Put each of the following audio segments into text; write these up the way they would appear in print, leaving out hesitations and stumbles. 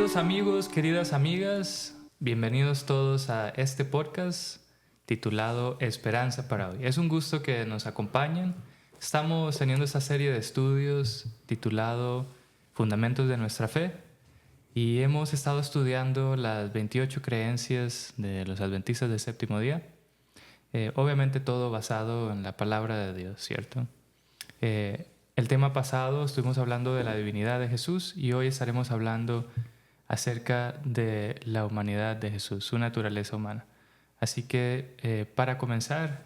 Queridos amigos, queridas amigas, bienvenidos todos a este podcast titulado Esperanza para hoy. Es un gusto que nos acompañen. Estamos teniendo esta serie de estudios titulado Fundamentos de nuestra fe y hemos estado estudiando las 28 creencias de los adventistas del séptimo día. Obviamente todo basado en la palabra de Dios, ¿cierto? El tema pasado estuvimos hablando de la divinidad de Jesús y hoy estaremos hablando acerca de la humanidad de Jesús, su naturaleza humana. Así que para comenzar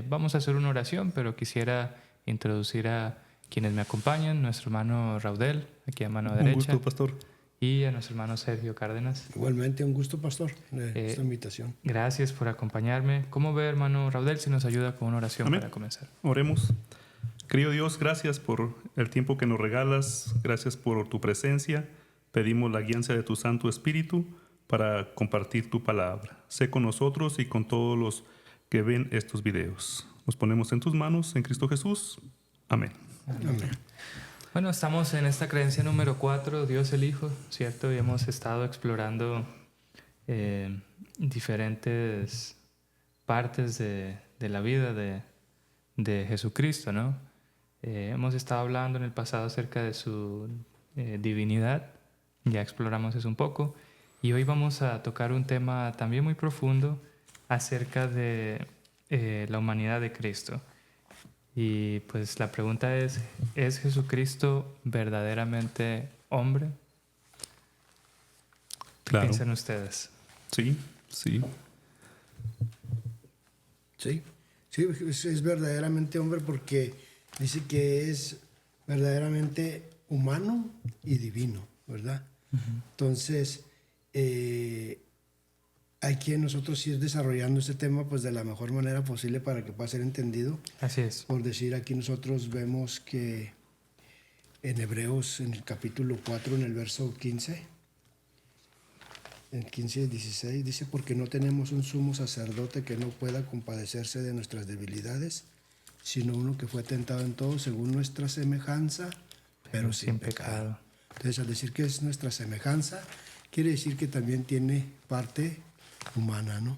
vamos a hacer una oración, pero quisiera introducir a quienes me acompañan, nuestro hermano Raudel, aquí a mano derecha. Un gusto, pastor. Y a nuestro hermano Sergio Cárdenas. Igualmente, un gusto, pastor, de esta invitación. Gracias por acompañarme. ¿Cómo ve, hermano Raudel, si nos ayuda con una oración Amén. para comenzar? Oremos. Querido Dios, gracias por el tiempo que nos regalas, gracias por tu presencia. Pedimos la guianza de tu Santo Espíritu para compartir tu palabra. Sé con nosotros y con todos los que ven estos videos. Nos ponemos en tus manos, en Cristo Jesús. Amén. Amén. Bueno, estamos en esta creencia número 4, Dios el Hijo, ¿cierto? Y hemos estado explorando diferentes partes de la vida de Jesucristo, ¿no? Hemos estado hablando en el pasado acerca de su divinidad, ya exploramos eso un poco, y hoy vamos a tocar un tema también muy profundo acerca de la humanidad de Cristo. Y pues la pregunta ¿es Jesucristo verdaderamente hombre? ¿Qué Claro. piensan ustedes? Sí. Sí, es verdaderamente hombre porque dice que es verdaderamente humano y divino, ¿verdad? Uh-huh. Entonces, hay que nosotros ir desarrollando este tema pues de la mejor manera posible para que pueda ser entendido. Así es. Por decir, aquí nosotros vemos que en Hebreos, en el capítulo 4, en el verso 15, en 15 y 16, dice, porque no tenemos un sumo sacerdote que no pueda compadecerse de nuestras debilidades, sino uno que fue tentado en todo según nuestra semejanza, pero sin pecado. Entonces, al decir que es nuestra semejanza, quiere decir que también tiene parte humana, ¿no?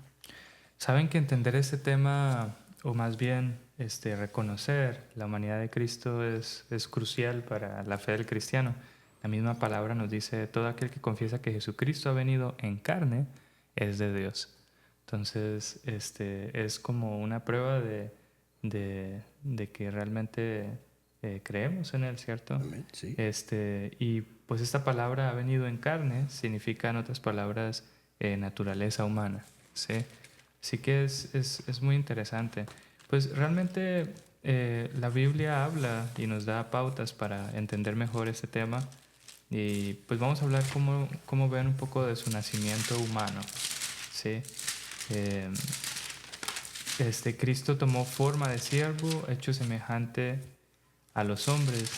Saben que entender este tema, o más bien reconocer la humanidad de Cristo es crucial para la fe del cristiano. La misma palabra nos dice, todo aquel que confiesa que Jesucristo ha venido en carne es de Dios. Entonces, es como una prueba de que realmente creemos en Él, ¿cierto? Amén, sí. Y pues esta palabra ha venido en carne significa, en otras palabras, naturaleza humana, ¿sí? Así que es muy interesante. Pues realmente la Biblia habla y nos da pautas para entender mejor este tema. Y pues vamos a hablar cómo ven un poco de su nacimiento humano, ¿sí? Cristo tomó forma de siervo, hecho semejante a los hombres,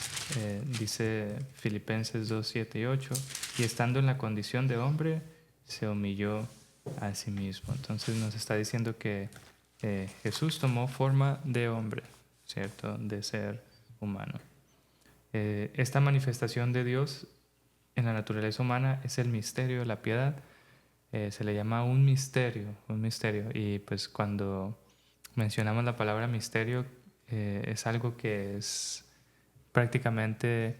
dice Filipenses 2, 7 y 8, y estando en la condición de hombre, se humilló a sí mismo. Entonces nos está diciendo que Jesús tomó forma de hombre, ¿cierto? De ser humano. Esta manifestación de Dios en la naturaleza humana es el misterio de la piedad. Se le llama un misterio. Y pues cuando mencionamos la palabra misterio, es algo que es prácticamente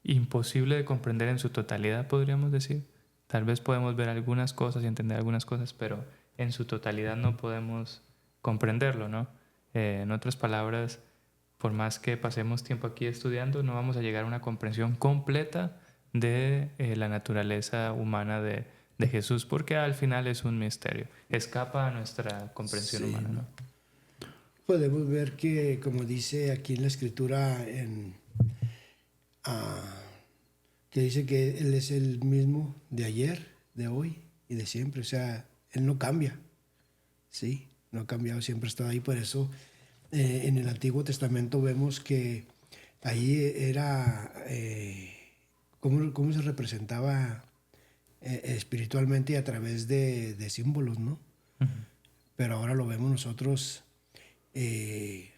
imposible de comprender en su totalidad, podríamos decir. Tal vez podemos ver algunas cosas y entender algunas cosas, pero en su totalidad no podemos comprenderlo, ¿no? En otras palabras, por más que pasemos tiempo aquí estudiando, no vamos a llegar a una comprensión completa de la naturaleza humana de Jesús, porque al final es un misterio. Escapa a nuestra comprensión humana, ¿no? Podemos ver que, como dice aquí en la Escritura, que dice que Él es el mismo de ayer, de hoy y de siempre. O sea, Él no cambia, ¿sí? No ha cambiado, siempre ha estado ahí. Por eso, en el Antiguo Testamento vemos que ahí era cómo se representaba espiritualmente y a través de símbolos, ¿no? Uh-huh. Pero ahora lo vemos nosotros en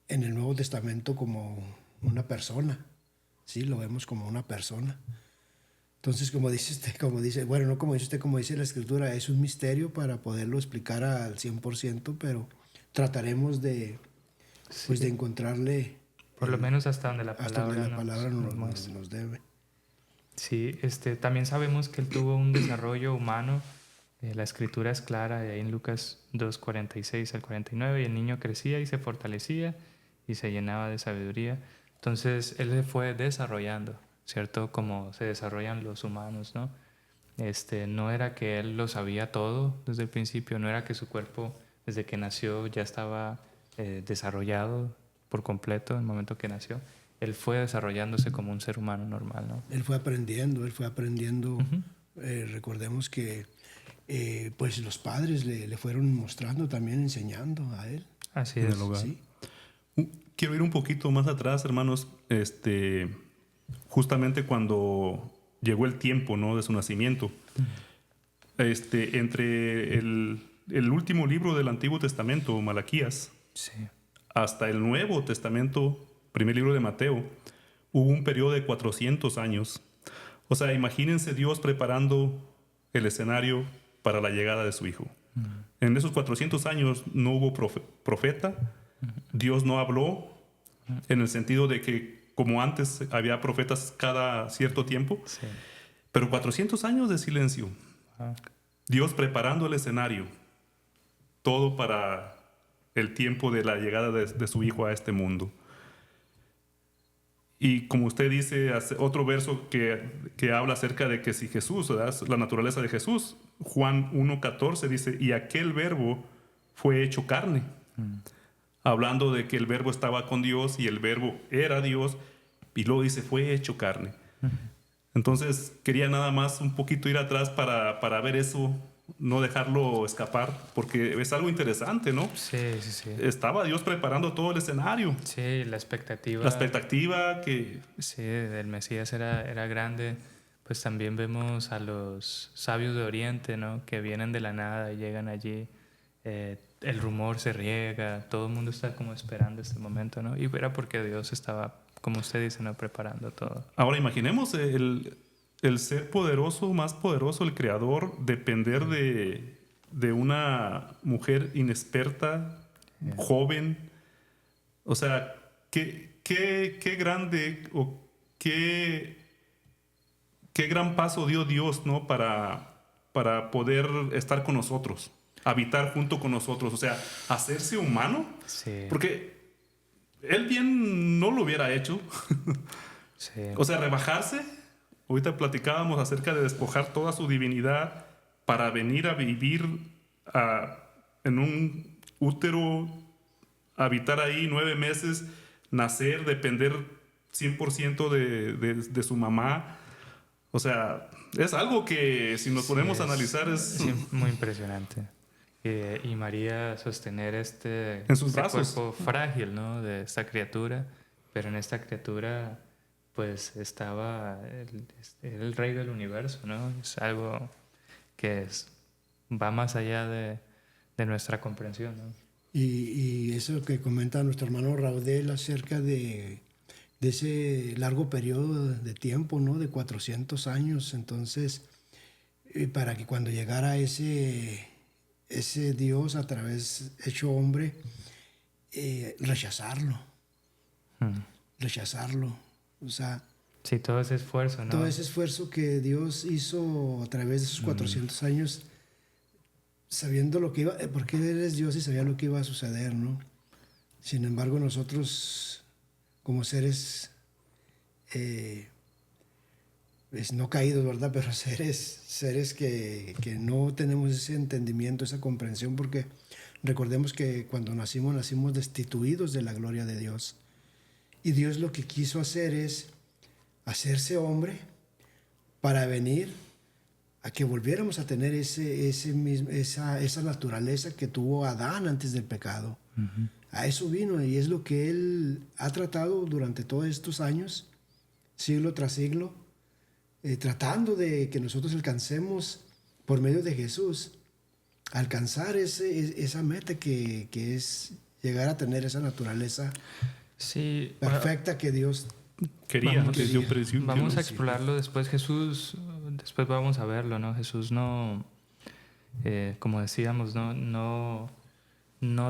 el Nuevo Testamento como una persona, ¿sí? Lo vemos como una persona. Entonces, como dice usted, como dice, bueno, no como dice usted, como dice la Escritura, es un misterio para poderlo explicar al 100%, pero trataremos de, pues, de encontrarle Por lo menos hasta donde la hasta donde palabra la palabra nos muestra. nos debe. Sí, también sabemos que él tuvo un desarrollo humano. La escritura es clara ahí en Lucas 2:46 al 49, y el niño crecía y se fortalecía y se llenaba de sabiduría. Entonces él se fue desarrollando, ¿cierto? Como se desarrollan los humanos, ¿no? No era que él lo sabía todo desde el principio, no era que su cuerpo desde que nació ya estaba desarrollado por completo en el momento que nació. Él fue desarrollándose como un ser humano normal, ¿no? Él fue aprendiendo. Ujú. Recordemos que pues los padres le fueron mostrando también, enseñando a él. Así En es. el hogar. Sí. Quiero ir un poquito más atrás, hermanos. Justamente cuando llegó el tiempo, ¿no?, de su nacimiento. Entre el último libro del Antiguo Testamento, Malaquías, Sí. hasta el Nuevo Testamento, primer libro de Mateo, hubo un periodo de 400 años. O sea, imagínense Dios preparando el escenario para la llegada de su Hijo. En esos 400 años no hubo profeta. Dios no habló en el sentido de que, como antes había profetas cada cierto tiempo, Sí. pero 400 años de silencio. Ah, Dios preparando el escenario, todo para el tiempo de la llegada de su Hijo a este mundo. Y como usted dice, otro verso que habla acerca de que si Jesús, ¿verdad?, la naturaleza de Jesús, Juan 1:14 dice, y aquel verbo fue hecho carne. Hablando de que el verbo estaba con Dios y el verbo era Dios, y luego dice, fue hecho carne. Entonces quería nada más un poquito ir atrás para ver eso, no dejarlo escapar, porque es algo interesante, ¿no? sí, sí, sí. Estaba Dios preparando todo el escenario. Sí, la expectativa. La expectativa que... Sí, del Mesías era grande. Pues también vemos a los sabios de Oriente, ¿no? Que vienen de la nada y llegan allí. El rumor se riega, todo el mundo está como esperando este momento, ¿no? Y era porque Dios estaba, como usted dice, ¿no?, preparando todo. Ahora imaginemos el ser poderoso, más poderoso, el creador, depender de una mujer inexperta, joven. O sea, qué grande o qué gran paso dio Dios, ¿no?, para poder estar con nosotros, habitar junto con nosotros, o sea, hacerse humano, Sí, porque él bien no lo hubiera hecho. sí. O sea, rebajarse. Ahorita platicábamos acerca de despojar toda su divinidad para venir a vivir en un útero, habitar ahí 9 meses, nacer, depender 100% de su mamá. O sea, es algo que si nos Sí, ponemos a analizar es sí, muy impresionante. Y María sostener en sus brazos. cuerpo frágil, ¿no?, de esta criatura, pero en esta criatura pues estaba el rey del universo, ¿no? Es algo que va más allá de nuestra comprensión, ¿no? Y eso que comenta nuestro hermano Raudel acerca de ese largo periodo de tiempo, ¿no?, de 400 años. Entonces, para que cuando llegara ese Dios a través hecho hombre, rechazarlo. O sea, Sí, todo ese esfuerzo, ¿no? todo ese esfuerzo que Dios hizo a través de esos 400 años, sabiendo lo que iba, porque Él es Dios y sabía lo que iba a suceder, ¿no? Sin embargo, nosotros, como seres, pues no caídos, ¿verdad?, pero seres que no tenemos ese entendimiento, esa comprensión, porque recordemos que cuando nacimos destituidos de la gloria de Dios. Y Dios lo que quiso hacer es hacerse hombre para venir a que volviéramos a tener esa naturaleza que tuvo Adán antes del pecado. A eso vino, y es lo que Él ha tratado durante todos estos años, siglo tras siglo, tratando de que nosotros alcancemos por medio de Jesús, alcanzar esa meta que es llegar a tener esa naturaleza Sí, perfecta que Dios Quería, Vamos- que Dios vamos a Dios- explorarlo después. Jesús después vamos a verlo, ¿no? Jesús no, como decíamos, no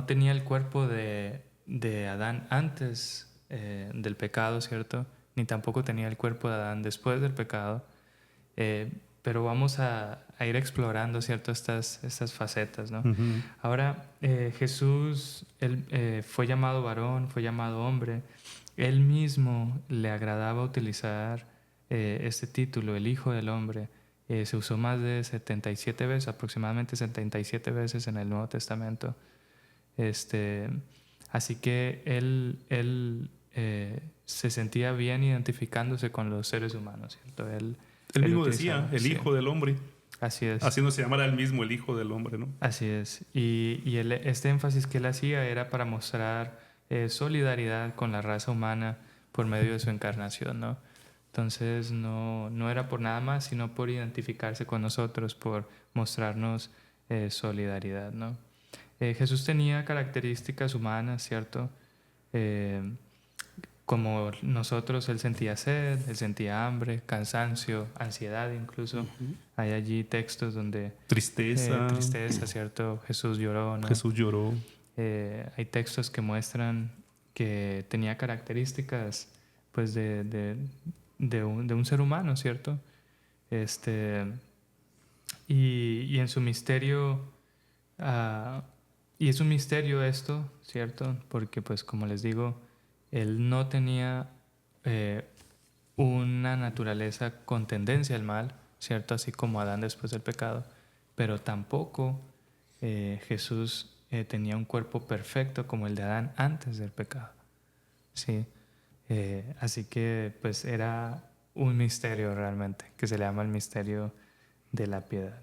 tenía el cuerpo de Adán antes del pecado, ¿cierto? Ni tampoco tenía el cuerpo de Adán después del pecado. Pero vamos a ir explorando, ¿cierto? Estas facetas, ¿no? Ujú. Ahora, Jesús, él fue llamado varón, fue llamado hombre. Él mismo le agradaba utilizar este título, el Hijo del Hombre. Se usó más de 77 veces, aproximadamente 77 veces en el Nuevo Testamento. Así que él se sentía bien identificándose con los seres humanos, ¿cierto? Él Él mismo utilizaba, decía, el sí, Hijo del Hombre, así es. haciéndose llamar a él mismo el Hijo del Hombre, ¿no? Así es. Y este énfasis que él hacía era para mostrar solidaridad con la raza humana por medio de su encarnación, ¿no? Entonces no era por nada más, sino por identificarse con nosotros, por mostrarnos solidaridad, ¿no? Jesús tenía características humanas, ¿cierto? Eh, Como nosotros, él sentía sed, él sentía hambre, cansancio, ansiedad incluso. Hay allí textos donde Tristeza, tristeza, ¿cierto? Jesús lloró, ¿no? Jesús lloró. Hay textos que muestran que tenía características, pues, de un ser humano, ¿cierto? Este, y en su misterio, ah, y es un misterio esto, ¿cierto? Porque, pues, como les digo, él no tenía una naturaleza con tendencia al mal, ¿cierto? Así como Adán después del pecado, pero tampoco Jesús tenía un cuerpo perfecto como el de Adán antes del pecado, ¿sí? Así que pues era un misterio realmente, que se le llama el misterio de la piedad.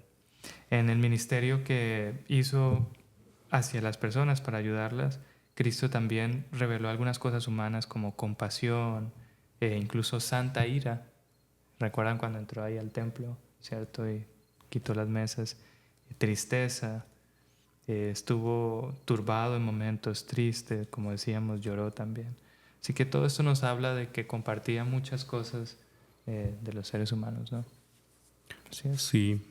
En el ministerio que hizo hacia las personas para ayudarlas, Cristo también reveló algunas cosas humanas como compasión, incluso santa ira. ¿Recuerdan cuando entró ahí al templo, cierto? Y quitó las mesas. Tristeza, estuvo turbado en momentos, triste, como decíamos, lloró también. Así que todo esto nos habla de que compartía muchas cosas de los seres humanos, ¿no? Así es. Sí.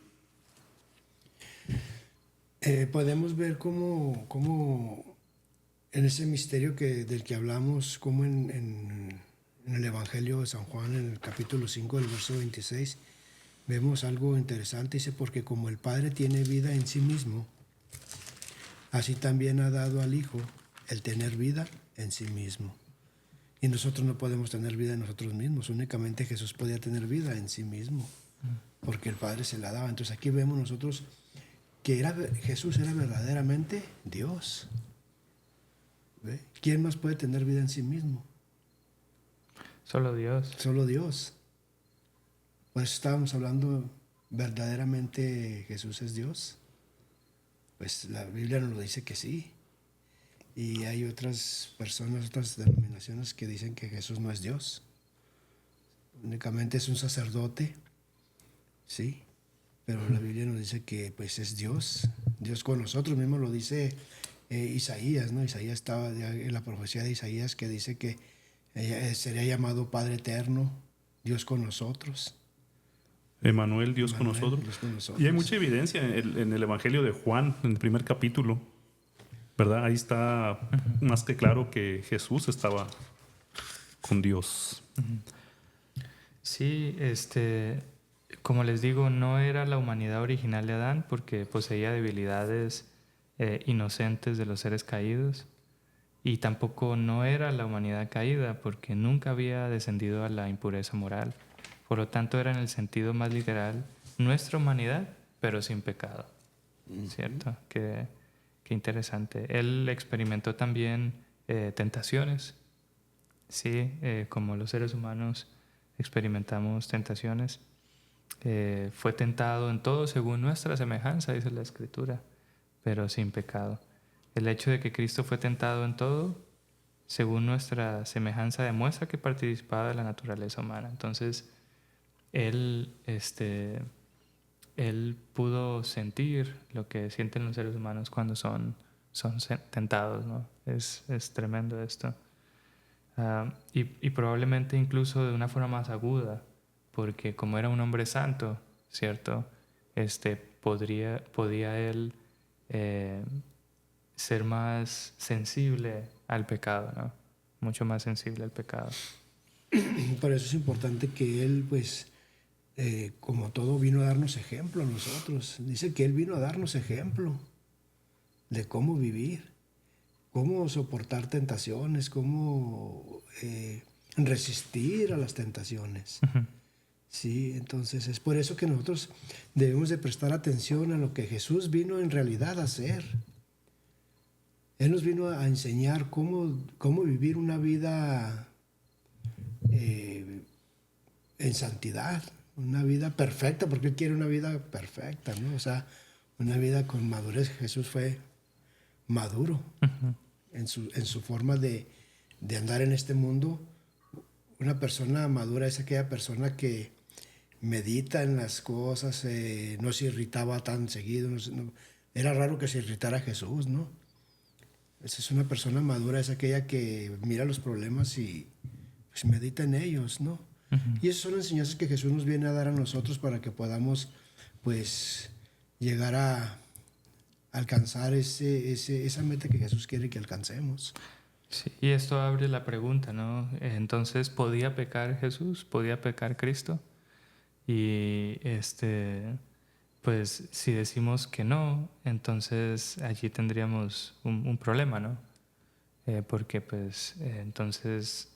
Podemos ver cómo en ese misterio del que hablamos, como en el Evangelio de San Juan, en el capítulo 5, del verso 26, vemos algo interesante. Dice, porque como el Padre tiene vida en sí mismo, así también ha dado al Hijo el tener vida en sí mismo. Y nosotros no podemos tener vida en nosotros mismos, únicamente Jesús podía tener vida en sí mismo, porque el Padre se la daba. Entonces aquí vemos nosotros que Jesús era verdaderamente Dios. ¿Ve? ¿Quién más puede tener vida en sí mismo? Solo Dios. Solo Dios. Por eso estábamos hablando, verdaderamente Jesús es Dios. Pues la Biblia nos lo dice que sí. Y hay otras personas, otras denominaciones que dicen que Jesús no es Dios. Únicamente es un sacerdote, sí. Pero la Biblia nos dice que pues es Dios. Dios con nosotros, mismo lo dice Isaías, ¿no? Isaías estaba en la profecía de Isaías que dice que sería llamado Padre Eterno, Dios con nosotros. Emanuel, Dios con Emmanuel, nosotros. Dios con nosotros. Y hay mucha evidencia en el Evangelio de Juan, en el primer capítulo, ¿verdad? Ahí está más que claro que Jesús estaba con Dios. Sí, como les digo, no era la humanidad original de Adán porque poseía debilidades inocentes de los seres caídos, y tampoco no era la humanidad caída porque nunca había descendido a la impureza moral. Por lo tanto, era en el sentido más literal nuestra humanidad, pero sin pecado. ¿Cierto? Qué interesante. Él experimentó también tentaciones. Sí, como los seres humanos experimentamos tentaciones. Fue tentado en todo según nuestra semejanza, dice la Escritura, pero sin pecado. El hecho de que Cristo fue tentado en todo según nuestra semejanza demuestra que participaba de la naturaleza humana. Entonces, él pudo sentir lo que sienten los seres humanos cuando son tentados, ¿no? Es tremendo esto. Y probablemente incluso de una forma más aguda, porque como era un hombre santo, ¿cierto? Podía él ser más sensible al pecado, ¿no? Mucho más sensible al pecado. Por eso es importante que Él, pues, como todo, vino a darnos ejemplo a nosotros. Dice que Él vino a darnos ejemplo de cómo vivir, cómo soportar tentaciones, cómo resistir a las tentaciones. Sí, entonces es por eso que nosotros debemos de prestar atención a lo que Jesús vino en realidad a hacer. Él nos vino a enseñar cómo vivir una vida en santidad, una vida perfecta, porque Él quiere una vida perfecta, ¿no? O sea, una vida con madurez. Jesús fue maduro en su forma de andar en este mundo. Una persona madura es aquella persona que medita en las cosas, no se irritaba tan seguido. Era raro que se irritara Jesús, ¿no? Esa es una persona madura, es aquella que mira los problemas y pues medita en ellos, ¿no? Y esas son enseñanzas que Jesús nos viene a dar a nosotros para que podamos, pues, llegar a alcanzar esa meta que Jesús quiere que alcancemos. Sí, y esto abre la pregunta, ¿no? Entonces, ¿podía pecar Jesús? ¿Podía pecar Cristo? Y pues si decimos que no, entonces allí tendríamos un problema, ¿no? Porque pues entonces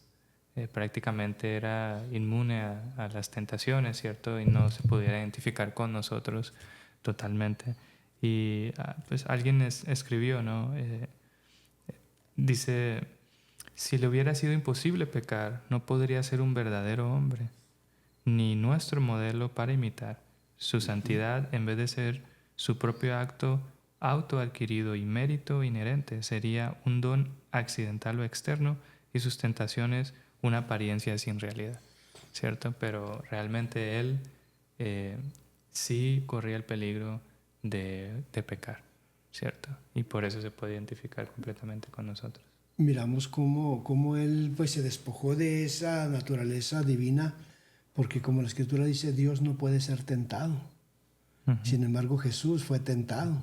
prácticamente era inmune a las tentaciones, ¿cierto? Y no se pudiera identificar con nosotros totalmente. Y pues alguien escribió, ¿no? Dice, si le hubiera sido imposible pecar, no podría ser un verdadero hombre, ni nuestro modelo para imitar. Su santidad, en vez de ser su propio acto autoadquirido y mérito inherente, sería un don accidental o externo, y sus tentaciones una apariencia sin realidad, ¿cierto? Pero realmente él sí corría el peligro de pecar, ¿cierto? Y por eso se puede identificar completamente con nosotros. Miramos cómo Él, pues, se despojó de esa naturaleza divina, porque como la Escritura dice, Dios no puede ser tentado. Sin embargo, Jesús fue tentado.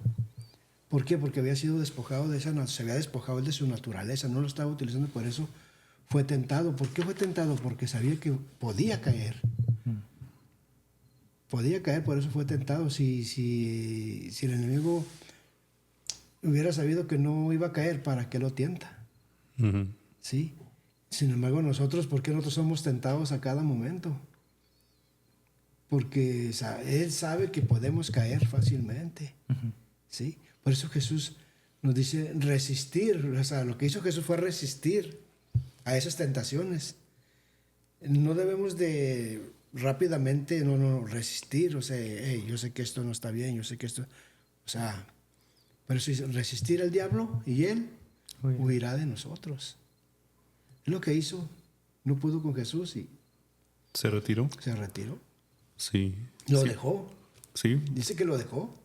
¿Por qué? Porque había sido despojado de se había despojado él de su naturaleza, no lo estaba utilizando, por eso fue tentado. ¿Por qué fue tentado? Porque sabía que podía caer. Podía caer, por eso fue tentado. Si el enemigo hubiera sabido que no iba a caer, ¿para qué lo tienta? ¿Sí? Sin embargo, nosotros, ¿por qué nosotros somos tentados a cada momento? Porque Él sabe que podemos caer fácilmente. ¿Sí? Por eso Jesús nos dice resistir. O sea, lo que hizo Jesús fue resistir a esas tentaciones. No debemos de rápidamente resistir. O sea, hey, yo sé que esto no está bien, yo sé que esto... O sea, por eso dice resistir al diablo y Él huirá de nosotros. Es lo que hizo. No pudo con Jesús y... ¿Se retiró? Se retiró. Sí. Lo sí. dejó. Sí. Dice que lo dejó.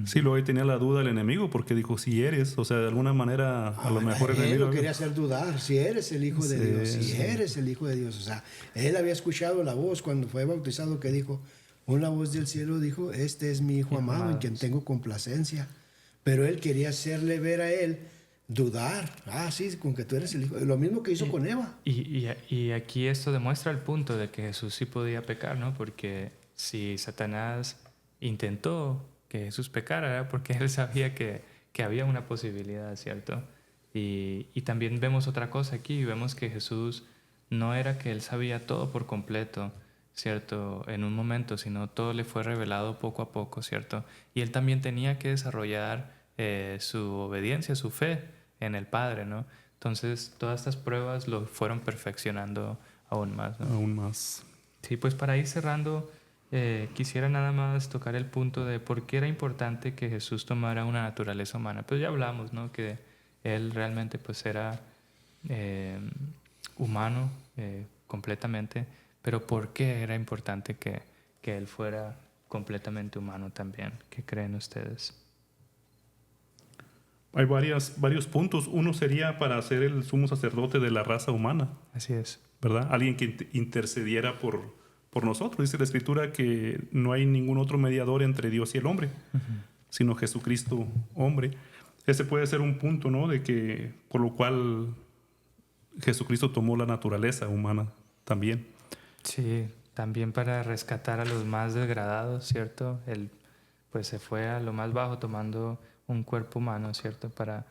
Sí, luego ahí tenía la duda el enemigo porque dijo, si eres, o sea, de alguna manera a lo mejor el él enemigo... lo quería hacer dudar, si eres el Hijo de Dios, si eres el Hijo de Dios. O sea, él había escuchado la voz cuando fue bautizado que dijo, una voz del cielo dijo, este es mi Hijo amado en quien tengo complacencia. Pero él quería hacerle ver a él dudar. Sí, con que tú eres el Hijo. Lo mismo que hizo con Eva. Y aquí esto demuestra el punto de que Jesús sí podía pecar, ¿no? Porque si Satanás intentó que Jesús pecara, era porque él sabía que había una posibilidad, ¿cierto? Y también vemos otra cosa aquí, vemos que Jesús no era que él sabía todo por completo, ¿cierto? En un momento, sino todo le fue revelado poco a poco, ¿cierto? Y él también tenía que desarrollar su obediencia, su fe en el Padre, ¿no? Entonces, todas estas pruebas lo fueron perfeccionando aún más, ¿no? Aún más. Sí, pues para ir cerrando, quisiera nada más tocar el punto de por qué era importante que Jesús tomara una naturaleza humana. Pues ya hablamos, ¿no? Que él realmente pues era humano completamente, pero ¿por qué era importante que él fuera completamente humano también? ¿Qué creen ustedes? Hay varios puntos. Uno sería para ser el sumo sacerdote de la raza humana. Así es. ¿Verdad? Alguien que intercediera por nosotros. Dice la Escritura que no hay ningún otro mediador entre Dios y el hombre, sino Jesucristo hombre. Ese puede ser un punto, ¿no? De que por lo cual Jesucristo tomó la naturaleza humana también. Sí, también para rescatar a los más degradados, ¿cierto? Él pues se fue a lo más bajo tomando un cuerpo humano, ¿cierto? Para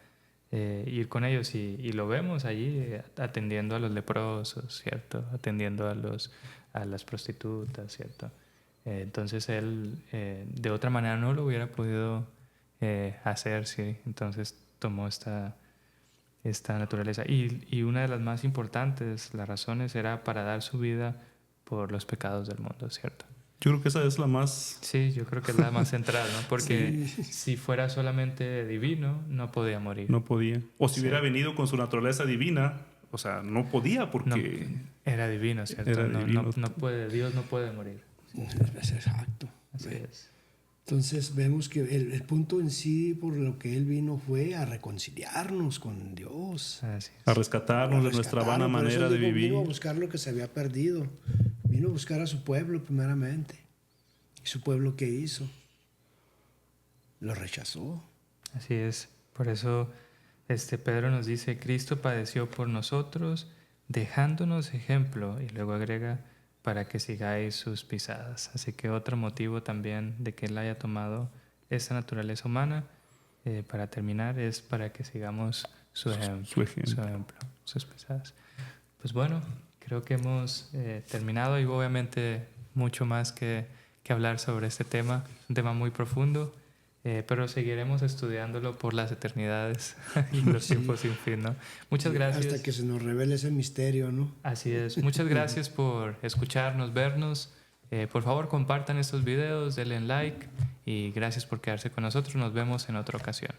ir con ellos y lo vemos allí atendiendo a los leprosos, ¿cierto? Atendiendo a las prostitutas, ¿cierto? Entonces él de otra manera no lo hubiera podido hacer, ¿sí? Entonces tomó esta naturaleza. Y una de las más importantes, las razones, era para dar su vida por los pecados del mundo, ¿cierto? Yo creo que esa es la más... Sí, yo creo que es la más central, ¿no? Porque Sí. si fuera solamente divino, no podía morir. No podía. O si hubiera venido con su naturaleza divina, o sea, no podía porque... Era divino, ¿cierto? Era divino. Dios no puede morir. Es exacto. Así es. Entonces vemos que el punto en sí por lo que Él vino fue a reconciliarnos con Dios. Así es. A rescatarnos de nuestra vana Por eso manera de digo, vivir. Vino a buscar lo que se había perdido. Vino a buscar a su pueblo primeramente. ¿Y su pueblo qué hizo? Lo rechazó. Así es. Por eso Pedro nos dice, Cristo padeció por nosotros, dejándonos ejemplo, y luego agrega, para que sigáis sus pisadas. Así que otro motivo también de que Él haya tomado esta naturaleza humana, para terminar, es para que sigamos su ejemplo, sus pisadas. Pues bueno, creo que hemos terminado y obviamente mucho más que hablar sobre este tema, un tema muy profundo, pero seguiremos estudiándolo por las eternidades y los tiempos sin fin, ¿no? Muchas gracias. Hasta que se nos revele ese misterio, ¿no? Así es. Muchas gracias por escucharnos, vernos. Por favor, compartan estos videos, denle like y gracias por quedarse con nosotros. Nos vemos en otra ocasión.